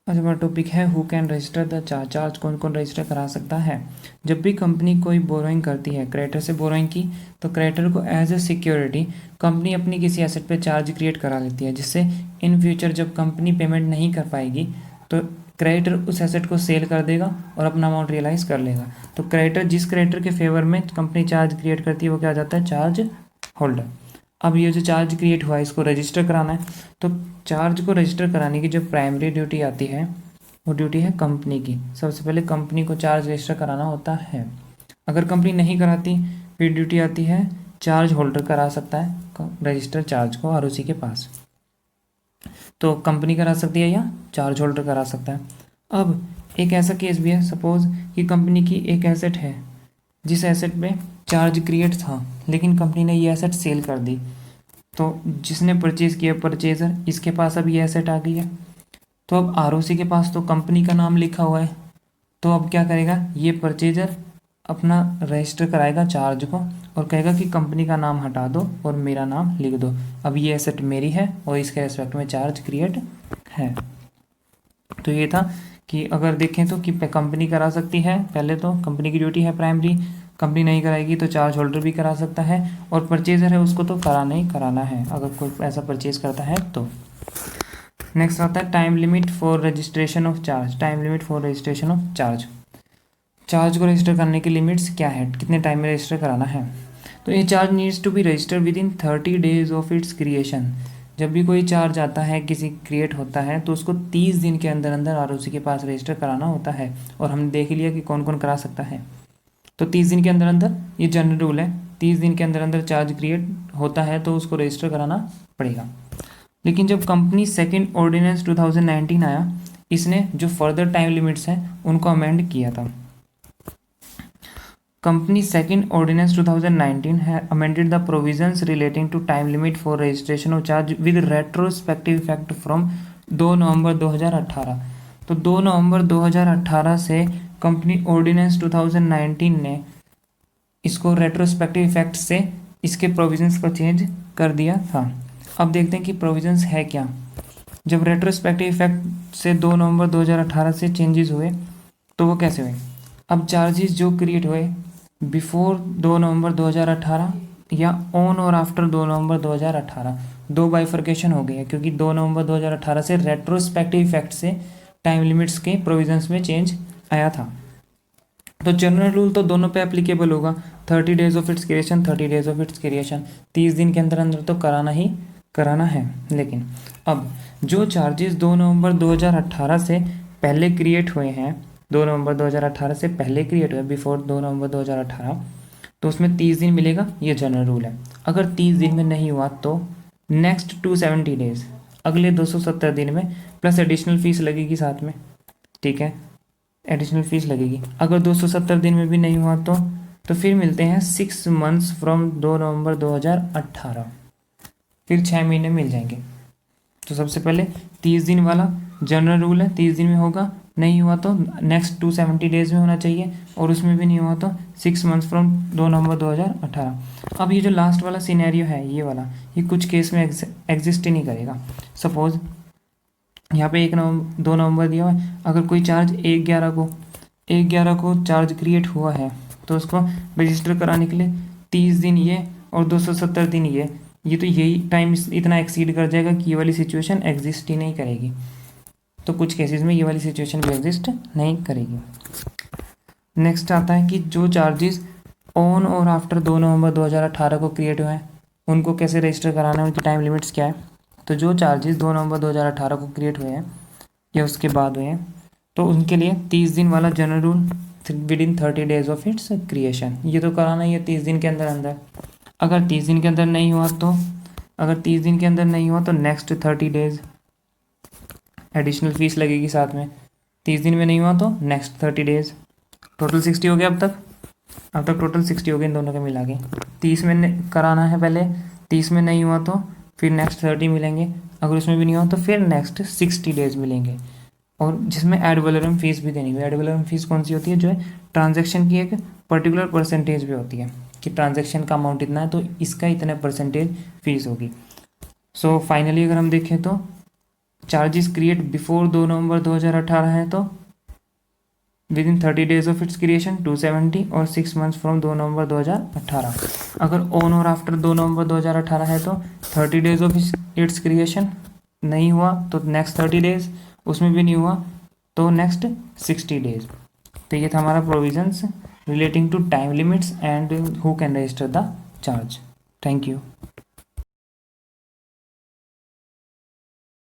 आज हमारा टॉपिक है who can register the charge. Charge कौन कौन रजिस्टर करा सकता है। जब भी कंपनी कोई बोरोइंग करती है, क्रेडिटर से बोरोइंग की, तो क्रेडिटर को एज ए सिक्योरिटी कंपनी अपनी किसी एसेट पे चार्ज क्रिएट करा लेती है, जिससे इन फ्यूचर जब कंपनी पेमेंट नहीं कर पाएगी तो क्रेडिटर उस एसेट को सेल कर देगा और अपना अमाउंट रियलाइज कर लेगा। तो क्रेडिटर जिस क्रेडिटर के फेवर में कंपनी चार्ज क्रिएट करती है वो क्या हो जाता है, चार्ज होल्डर। अब ये जो चार्ज क्रिएट हुआ है इसको रजिस्टर कराना है। तो चार्ज को रजिस्टर कराने की जो प्राइमरी ड्यूटी आती है वो ड्यूटी है कंपनी की। सबसे पहले कंपनी को चार्ज रजिस्टर कराना होता है। अगर कंपनी नहीं कराती फिर ड्यूटी आती है चार्ज होल्डर करा सकता है रजिस्टर चार्ज को आरओसी के पास। तो कंपनी करा सकती है या चार्ज होल्डर करा सकता है। अब एक ऐसा केस भी है, सपोज कि कंपनी की एक एसेट है जिस एसेट पे चार्ज क्रिएट था, लेकिन कंपनी ने ये एसेट सेल कर दी। तो जिसने परचेज किया परचेजर, इसके पास अब ये एसेट आ गई है। तो अब आरओसी के पास तो कंपनी का नाम लिखा हुआ है, तो अब क्या करेगा, ये परचेजर अपना रजिस्टर कराएगा चार्ज को और कहेगा कि कंपनी का नाम हटा दो और मेरा नाम लिख दो। अब ये एसेट मेरी है और इसके रेस्पेक्ट में चार्ज क्रिएट है। तो ये था कि अगर देखें तो कि कंपनी करा सकती है, पहले तो कंपनी की ड्यूटी है प्राइमरी, कंपनी नहीं कराएगी तो चार्ज होल्डर भी करा सकता है, और परचेजर है उसको तो कराना ही कराना है अगर कोई ऐसा परचेज करता है तो। नेक्स्ट आता है time limit for registration of charge. Time limit for registration of charge. Charge को रजिस्टर करने की लिमिट्स क्या है, कितने टाइम में रजिस्टर कराना है। तो ये charge needs to be registered within 30 days of its creation. जब भी कोई चार्ज आता है, किसी क्रिएट होता है, तो उसको 30 दिन के अंदर अंदर आरओसी के पास रजिस्टर कराना होता है। और हमने देख लिया कि कौन कौन करा सकता है। तो 30 दिन के अंदर अंदर, ये जनरल रूल है, 30 दिन के अंदर अंदर चार्ज क्रिएट होता है तो उसको रजिस्टर कराना पड़ेगा। लेकिन जब कंपनी सेकेंड ऑर्डिनेंस 2019 आया, इसने जो फर्दर टाइम लिमिट्स हैं उनको अमेंड किया था। कंपनी सेकेंड ऑर्डिनेंस 2019 है amended the provisions relating to time limit for registration of charge with retrospective effect from 2 नवंबर 2018। तो 2 नवंबर 2018 से कंपनी ऑर्डिनेंस 2019 ने इसको रेट्रोस्पेक्टिव इफेक्ट से इसके प्रोविजंस को चेंज कर दिया था। अब देखते हैं कि प्रोविजंस है क्या। जब रेट्रोस्पेक्टिव इफेक्ट से 2 नवंबर 2018 से चेंजेस हुए तो वो कैसे हुए। अब चार्जेस जो क्रिएट हुए बिफोर 2 नवंबर 2018 या ऑन और आफ्टर 2 नवंबर 2018, दो बाइफर्केशन हो गई है, क्योंकि 2 नवंबर 2018 से रेट्रोस्पेक्टिव इफेक्ट से टाइम लिमिट्स के प्रोविजंस में चेंज आया था। तो जनरल रूल तो दोनों पे एप्लीकेबल होगा, 30 days of its creation, 30 days of its creation, 30 दिन के अंदर अंदर तो कराना ही कराना है। लेकिन अब जो चार्जेस 2 नवंबर 2018 से पहले क्रिएट हुए हैं, 2 नवंबर 2018 से पहले क्रिएट हुए, बिफोर 2 नवंबर 2018, तो उसमें 30 दिन मिलेगा, ये जनरल रूल है। अगर 30 दिन में नहीं हुआ तो नेक्स्ट 270 डेज, अगले 270 दिन में, प्लस एडिशनल फीस लगेगी साथ में, ठीक है, एडिशनल फीस लगेगी। अगर 270 दिन में भी नहीं हुआ तो फिर मिलते हैं 6 मंथ्स फ्रॉम 2 नवंबर 2018, फिर 6 महीने मिल जाएंगे। तो सबसे पहले 30 दिन वाला जनरल रूल है, 30 दिन में होगा, नहीं हुआ तो नेक्स्ट 270 डेज में होना चाहिए, और उसमें भी नहीं हुआ तो 6 मंथ्स फ्रॉम 2 नवंबर 2018। अब ये जो लास्ट वाला सिनेरियो है, ये वाला, ये कुछ केस में एग्जिस्ट ही नहीं करेगा। सपोज यहाँ पे 2 नवंबर दिया हुआ है, अगर कोई चार्ज 1/11 को चार्ज क्रिएट हुआ है तो उसको रजिस्टर कराने के लिए 30 दिन ये और 270 दिन ये तो यही टाइम इतना एक्सीड कर जाएगा कि ये वाली सिचुएशन एग्जिस्ट ही नहीं करेगी। तो कुछ केसेस में ये वाली सिचुएशन भी एग्जिस्ट नहीं करेगी। नेक्स्ट आता है कि जो चार्जेस ऑन और आफ्टर 2 नवंबर 2018 को क्रिएट हुए हैं उनको कैसे रजिस्टर कराना है, उनकी टाइम लिमिट्स क्या है। तो जो चार्जेस 2 नवंबर 2018 को क्रिएट हुए हैं या उसके बाद हुए हैं, तो उनके लिए 30 दिन वाला general rule with in 30 days of its creation, ये तो कराना ही है 30 दिन के अंदर अंदर। अगर 30 दिन के अंदर नहीं हुआ तो नेक्स्ट 30 डेज एडिशनल फीस लगेगी साथ में, 30 दिन में नहीं हुआ तो नेक्स्ट 30 डेज, टोटल 60 हो गया। अब तक टोटल 60 हो गए इन दोनों के मिला के। 30 में कराना है पहले, 30 में नहीं हुआ तो फिर नेक्स्ट 30 मिलेंगे, अगर उसमें भी नहीं हुआ तो फिर नेक्स्ट 60 डेज मिलेंगे। और जिसमें एड वैलोरम फीस भी देनी है। एड वैलोरम फीस कौन सी होती है, जो है ट्रांजैक्शन की एक पर्टिकुलर परसेंटेज भी होती है कि ट्रांजैक्शन का अमाउंट इतना है तो इसका इतना परसेंटेज फीस होगी। सो फाइनली अगर हम देखें तो चार्जेस क्रिएट बिफोर 2 नवंबर 2018 है तो with in 30 days of its creation 270 और 6 मंथ्स फ्रॉम 2 नवंबर 2018। अगर ऑन और आफ्टर 2 नवंबर 2018 है तो 30 डेज ऑफ इट्स क्रिएशन नहीं हुआ तो नेक्स्ट 30 डेज, उसमें भी नहीं हुआ तो नेक्स्ट 60 डेज। तो ये था हमारा provisions relating to time limits and who can register the charge. Thank you.